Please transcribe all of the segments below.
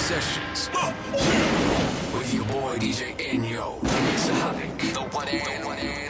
Sessions with your boy DJ Enyo, the Mixaholic, the one and only.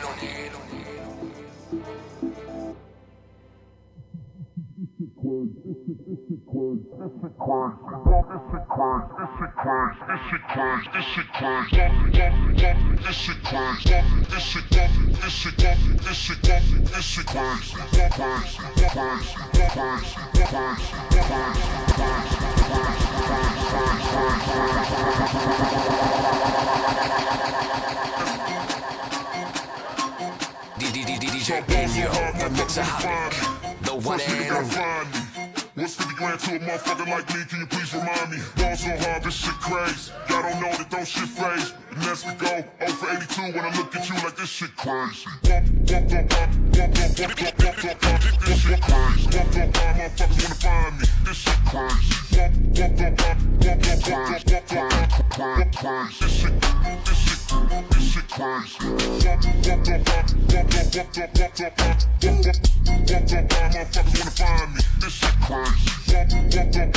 DJ Enyo, the Mixaholic, the one and only. What's 50 grand to a motherfucker like me? Can you please remind me? Ball so hard, this shit crazy. Y'all don't know that don't shit phase. And that's the go. 0 for 82 when I look at you like this shit crazy. This shit crazy. Motherfuckers wanna find me. This shit crazy. This shit crazy. Motherfuckers wanna find me. This shit crazy. This shit crazy. Motherfuckers wanna find me. This shit crazy. This shit crazy. This shit crazy. Motherfuckers wanna find me. This shit crazy. This shit crazy. This shit crazy. This shit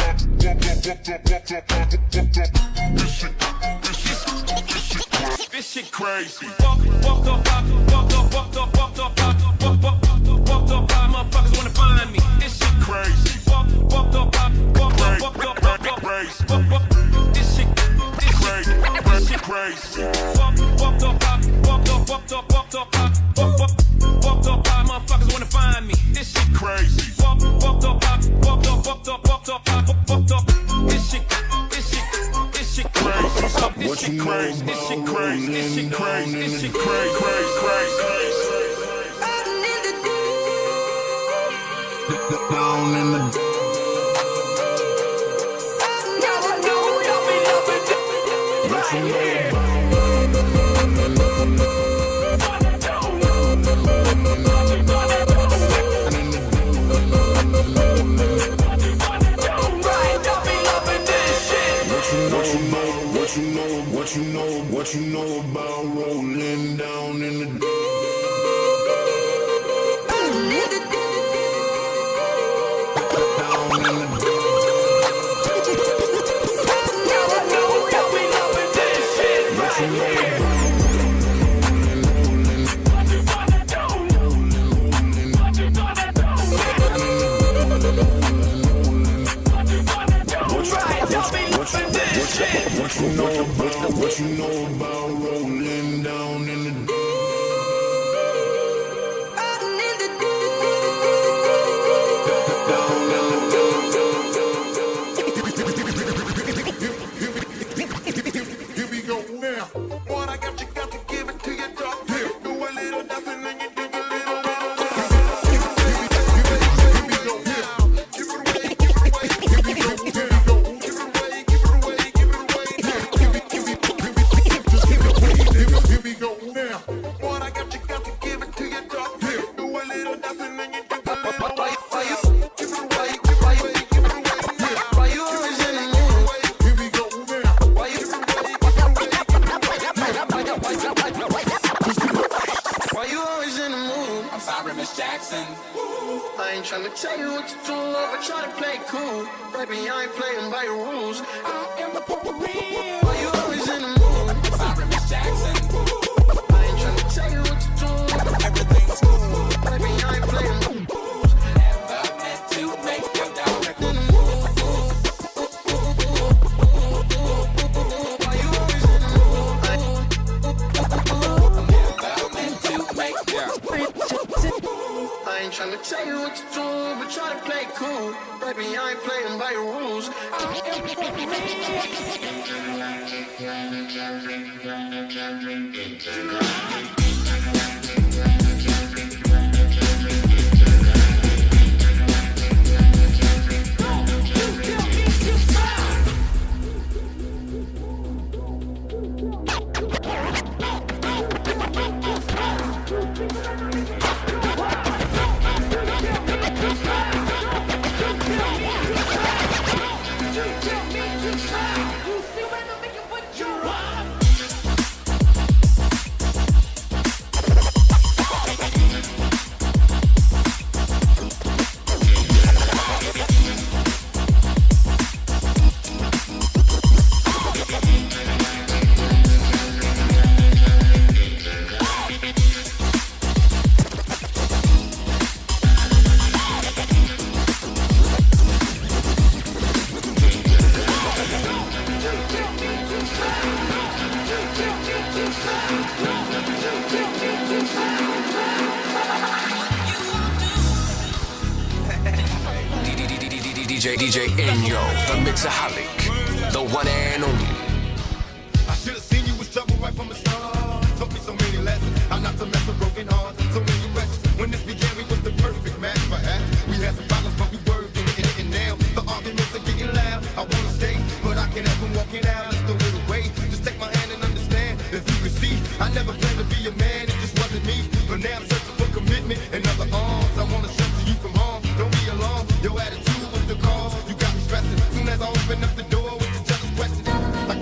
crazy. This shit crazy. This shit crazy. Down in the What you know about rolling down in the What you know about rolling down in the Here we go now. What I got, you got to give it to your dog. Do a little dancing and you do a little. Here we go now. Give it away, give it away. Here we go, here we go. Give it away, give it away, give it away. Here we go now. What I got, you got to give it to your dog. Do a little dancing and you do a little. Why you give it away, give it away, give it away. Why you always in the mood? Here we go now. Why you give it away, give it away, give it away. Why you always in the mood? I'm sorry, Miss Jackson. I ain't tryna tell you what to do, but try to play cool. Baby, I ain't playing by your rules. I am the potpourri. Why you always in the mood? I'm sorry, Miss Jackson. I ain't tryna tell you what to do. Everything's cool. Baby, I ain't playing by your rules. Never meant to make you direct. Why you always in the mood? Never meant to make you. I ain't tryna tell you what to do, but try to play cool. Baby, I ain't playing by your rules. DJ Enyo, the Mixaholic, the one and only. I should have seen you was trouble right from the start. Taught me so many lessons, how not to mess with broken hearts. So many questions. When this began, we was the perfect match. Perhaps we had some problems, but we working it. And now the arguments are getting loud. I wanna stay, but I can't help walking out. Let's throw it away. Just take my hand and understand. If you could see, I never planned to be a man. It just wasn't me. But now I'm searching for commitment and other arms. I wanna shelter you from harm. Don't be alarmed. Your attitude was the cause. You got me stressing. Soon as I open up the door with the jealous questions, like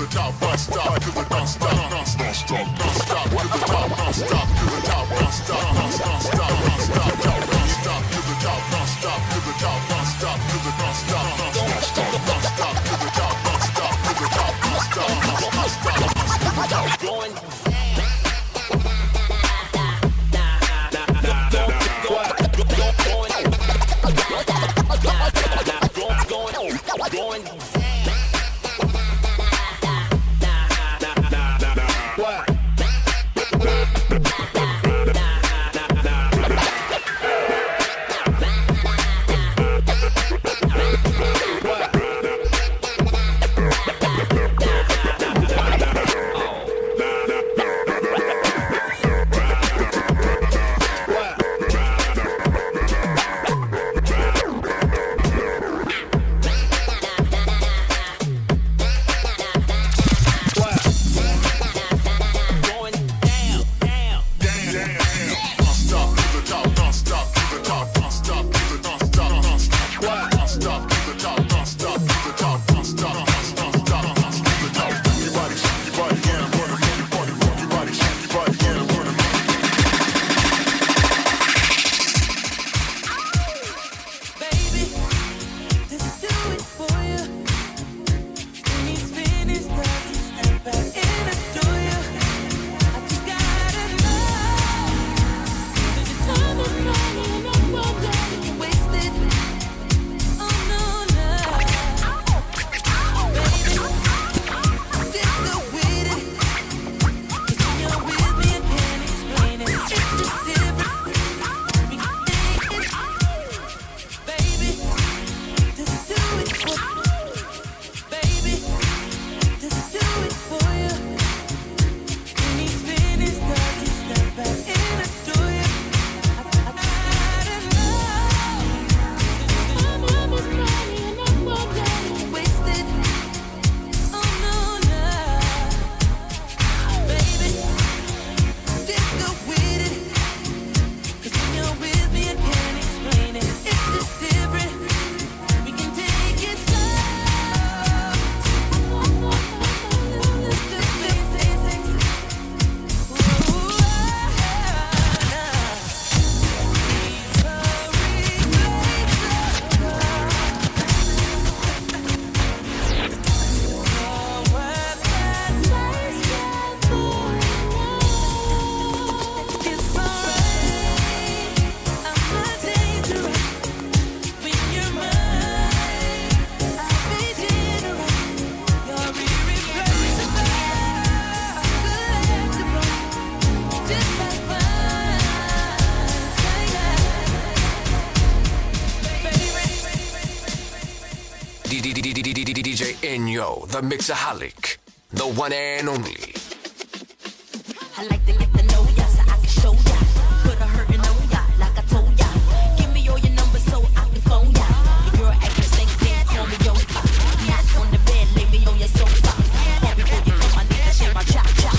the top, don't stop to the don't stop, don't stop, don't stop to the top, don't stop to the top, don't stop, don't stop, don't stop, don't stop to the top, don't stop to the top, don't stop to the don't stop, don't stop, don't stop to the top, don't stop to the top, don't stop, don't stop to the top, going. DJ Enyo, the Mixaholic, the one and only. I like to get to know ya so I can show ya. Put a hurtin' on ya like I told ya. Give me all your numbers so I can phone ya. Your girl acting stank, then call me your pop. Not on the bed, lay me on your sofa. Call before you come, I need to share my chop chop.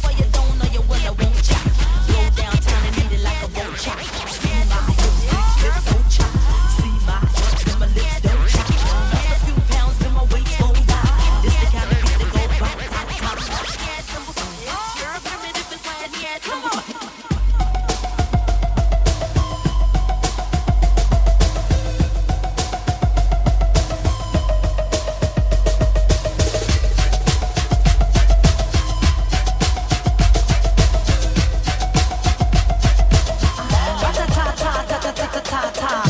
Boy, you don't know you will, I won't chop. Go downtown and eat it like a vulture. See my hips, lips so chop. See my hips, and my lips don't chop. Lost a few pounds in my waist, oh yeah. This the kind of beat that go rock, top, top.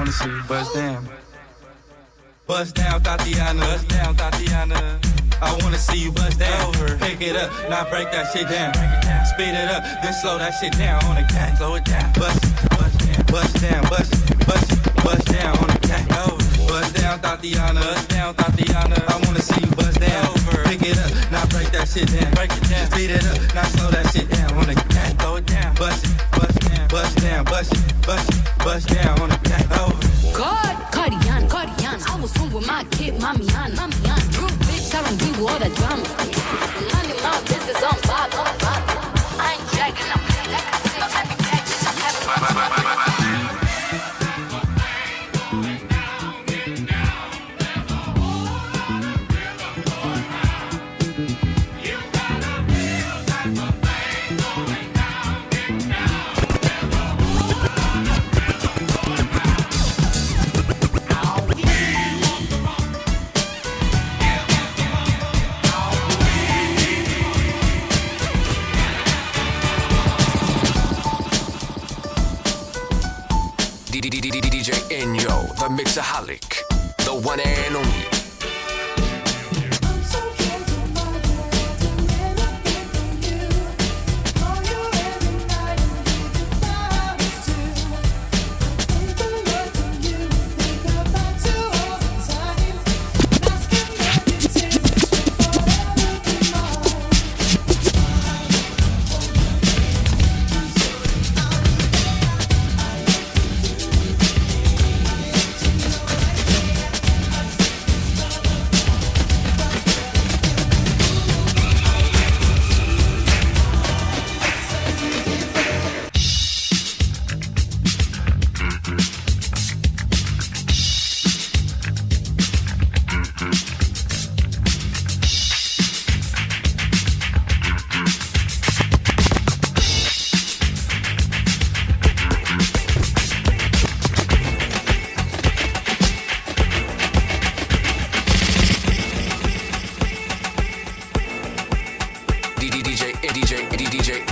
wanna see you bust down. Bust down, Tatiana. Bust down, Tatiana. I wanna see you bust down. Pick it up, now break that shit down. Speed it up, then slow that shit down on the cat. Slow it down. Bust down, bust down, bust down on the cat. Bust down, Tatiana. Bust down, Tatiana. I wanna see you bust down. Pick it up, now break that shit down. Break it down. Speed it up, now slow that shit down on the cat. Slow it down. Bust down, bust down on the cat. Cardian, I was home with my kid, Mamian. Real bitch, I don't do all the drama. None of my business on Bob. I ain't dragging, I'm playing like a tick. Every bag, bitch, I'm having DJ Enyo, the Mixaholic, the one and only.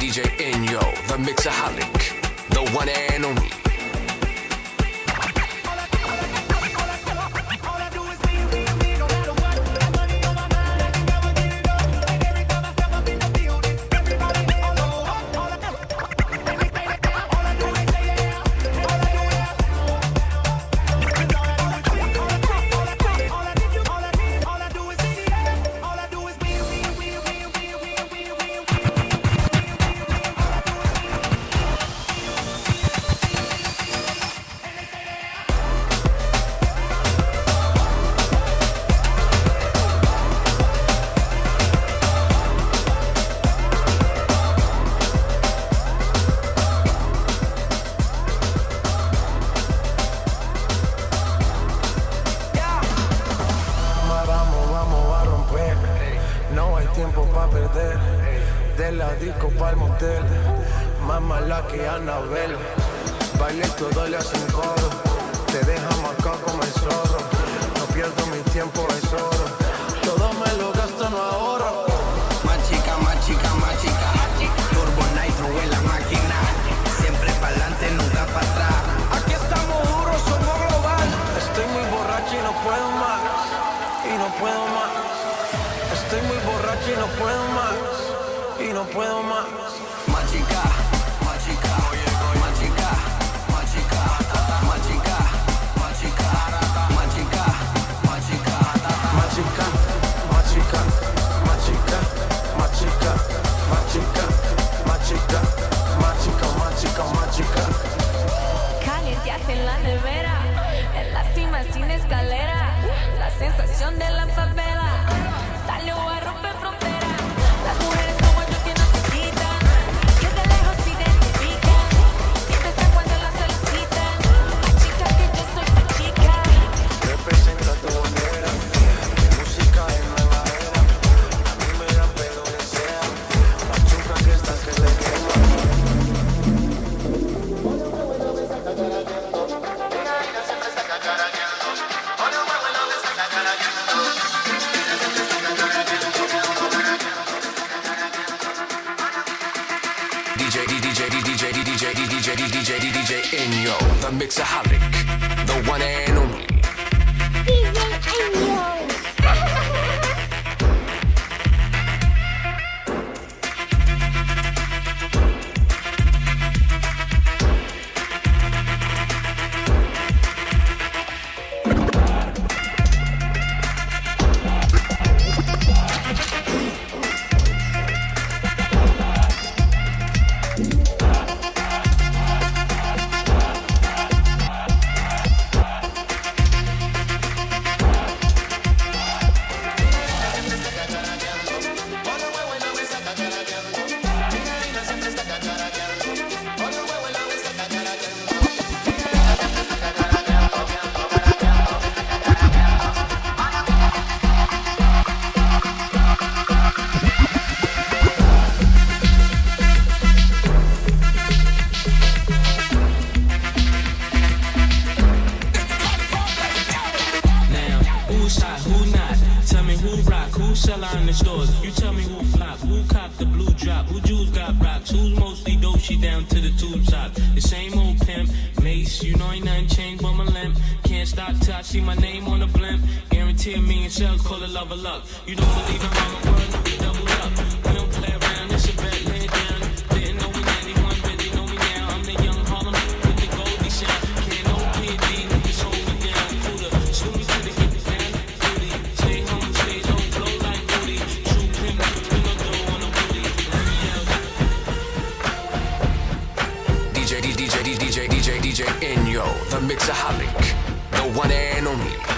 DJ Enyo, the Mixaholic, the one and only. De la disco pa'l motel, más mala que Anabel. Baile todo le hacen coro, te deja marcado como el zorro. No pierdo mi tiempo, es oro. Todo me lo gasto, no ahorro. Más chica, más chica, más chica. Turbo Nitro en la máquina. Siempre pa'lante, nunca para atrás. Aquí estamos duros, somos global. Estoy muy borracho y no puedo más. Y no puedo más. Estoy muy borracho y no puedo más. Y no puedo más. Machica, machica, machica, machica, machica, machica, machica, machica, machica, machica, machica, machica, machica, machica, machica, machica, machica. Caliente hace en la nevera, en la cima sin escalera, la sensación de la favela salió a romper fronteras. Las mujeres como yo que no se quitan, que de lejos se identifican, siempre están cuando las solicitan. Chica que yo soy tu chica. Representa tu bandera, mi música es nueva era. A mí me da pelo que sea, más chuca que esta que te quema. one and only. DJ Enyo, the Mixaholic, the one and only.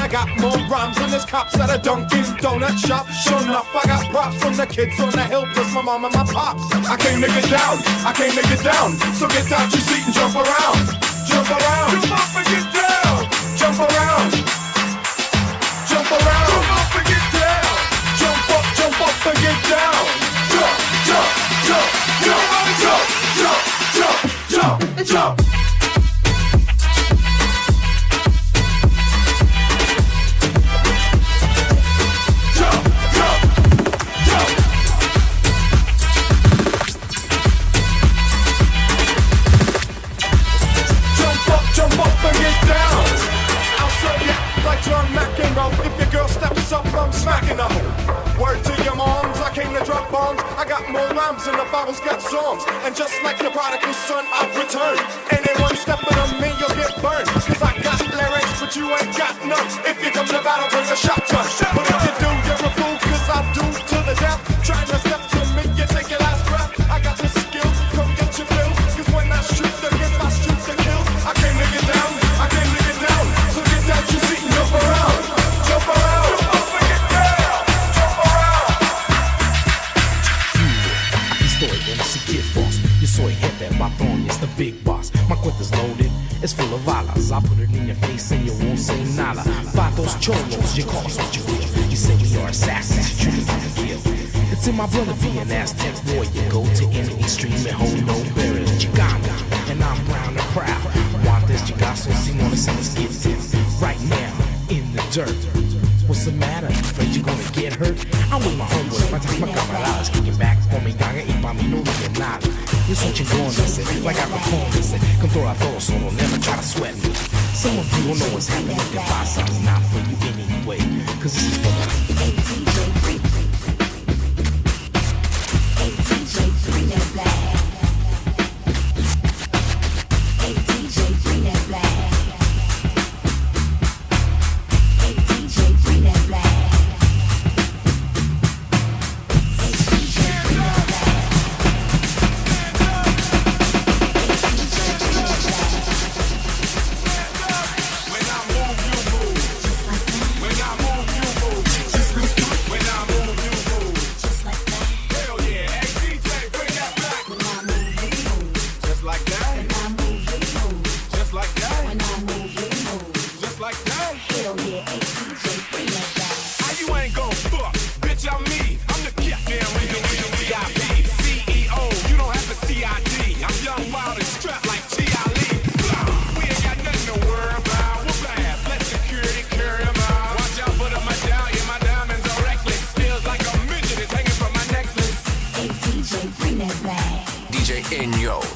I got more rhymes than there's cops at a Dunkin' Donut shop. Sure enough, I got props from the kids on the hill, plus my mom and my pops. I came to get down, I came to get down. So get out your seat and jump around. Jump around, jump up and get down. Jump around, jump around, jump up and get down. Jump up and get down. Jump, jump, jump, jump, jump, jump, jump, jump, jump. Smacking them. Word to your moms, I came to drop bombs. I got more rhymes and the Bible's got songs. And just like the prodigal son, I've returned. Anyone stepping on me, you'll get burned. Cause I got lyrics, but you ain't got none. If you come to battle, bring a shotgun. But if you do, you're a fool, cause I do to the death. Trying to step to me, you take your last breath. I got the skill, come get your fill. Cause when I shoot the gift, I shoot the kill. I came to get down, I came to get down. So get out your seat and jump around. Jump around. Yo soy jefe, patrón, it's the big boss. My cuenta's loaded, it's full of balas. I put it in your face and you won't say nada. Vatos cholos, you call us what you will. You say we are assassins, you treat us like a kill. It's in my blood to be an Aztec warrior. Go to any extreme and hold no barriers. Chicano, and I'm brown and proud. Want this chigazo, see wanna see us get this right now in the dirt. What's the matter? Afraid you're gonna get hurt? I'm with my homeboys, my time, my camaradas kicking back con mi ganga y pa' mí no dice nada. Yo soy chingón, dice, like I perform, dice, con todo a todo, so don't never try to sweat me. Some of you don't know what's happening, they pasa, not for you anyway, cause this is for the ATJ, bring that black. ATJ, bring that black.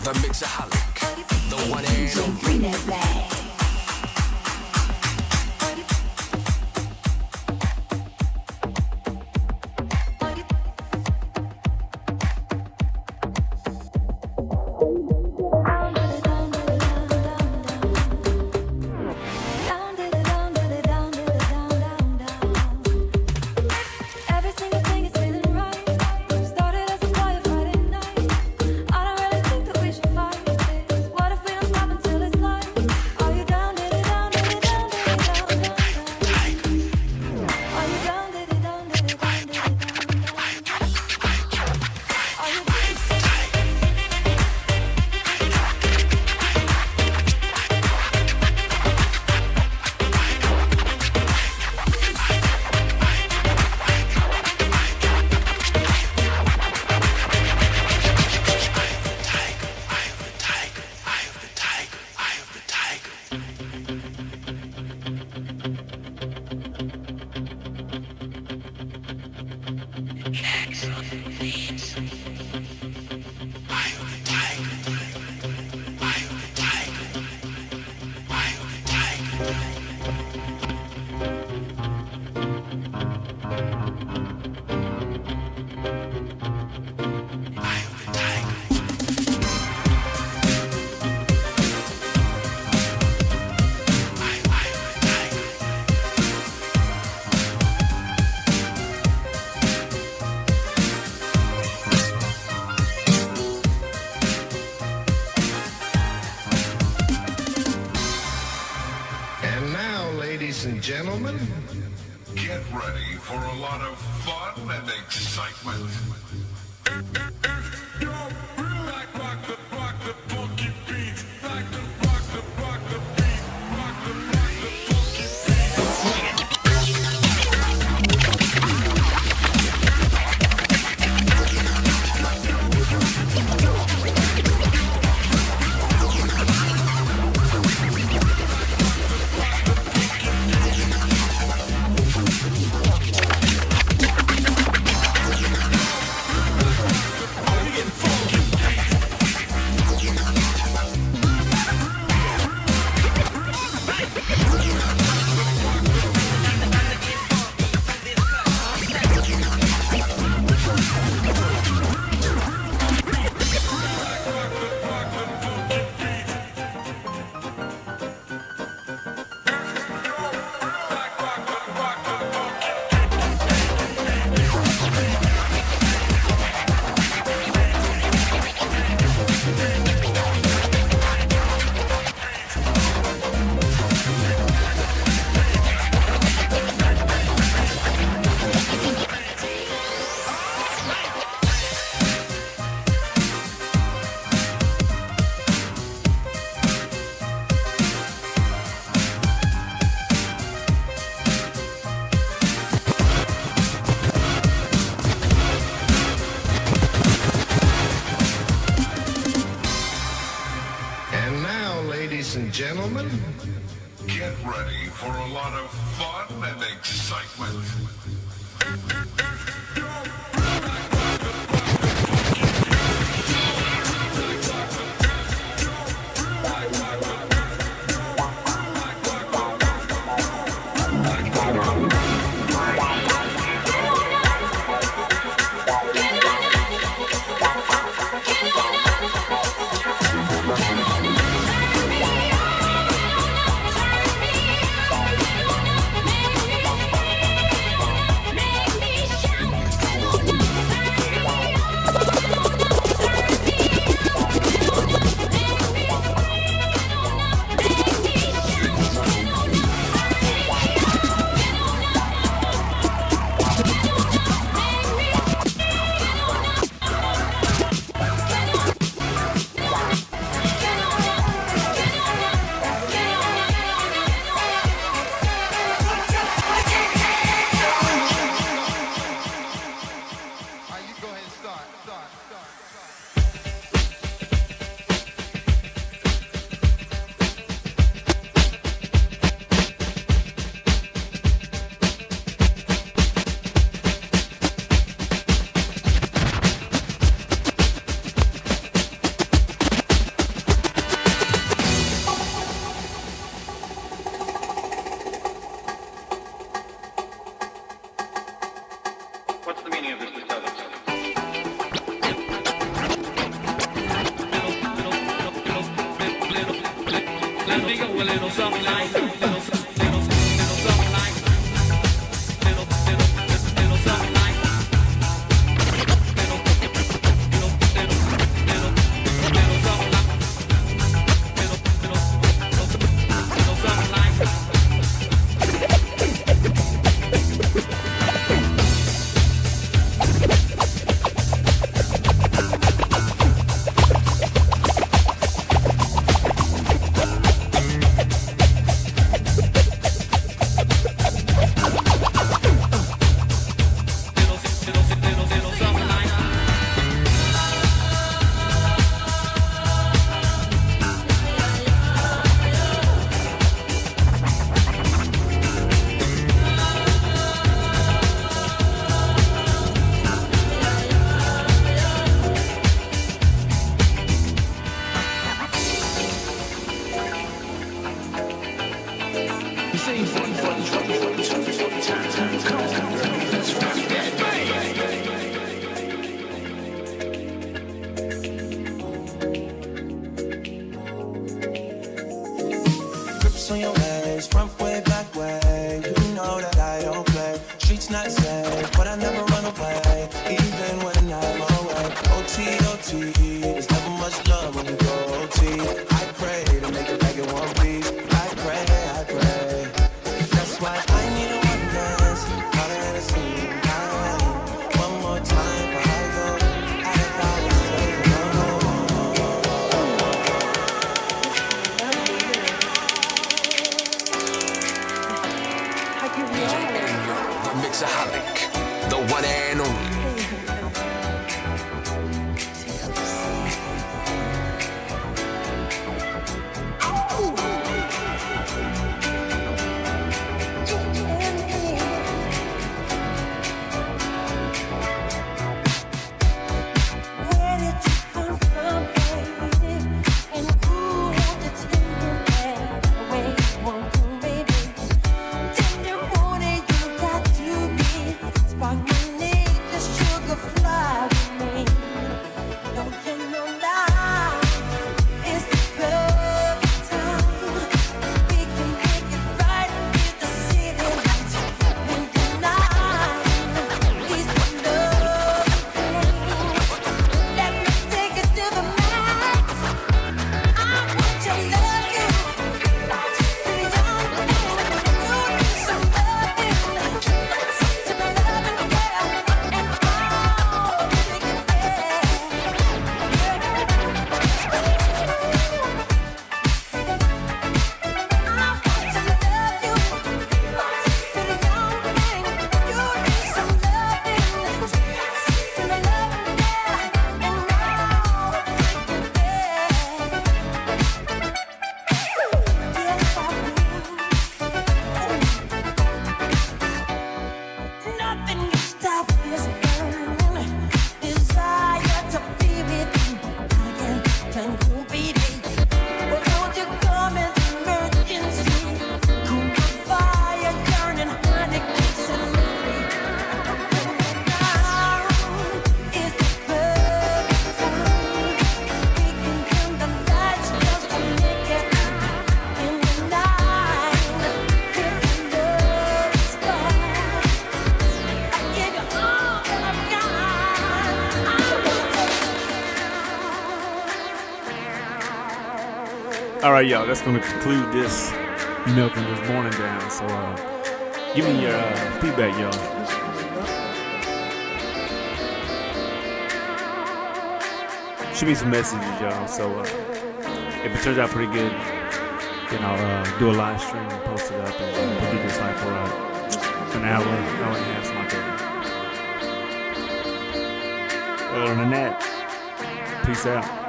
The Mixaholic, the one and only. Bring that black. What if we don't stop until it's light? get ready for a lot of fun and excitement. And now, ladies and gentlemen, Get ready for a lot of fun and excitement. What's the meaning of this disturbance? A little something like little something like little something like Grips on your ways, front way, back way. You know that I don't play. Streets not safe, but I never run away, even when I'm away. OT, OT, there's never much love when you go OT. I pray to make it back in one piece. I pray. That's why I need a DJ Enyo, the Mixaholic, the one and only. All right, y'all, that's going to conclude this Milking This Morning Down. So give me your feedback, y'all. Shoot me some messages, y'all. So if it turns out pretty good, then I'll do a live stream and post it up. And we'll do this like for an hour and a half, something like that. Other than that, peace out.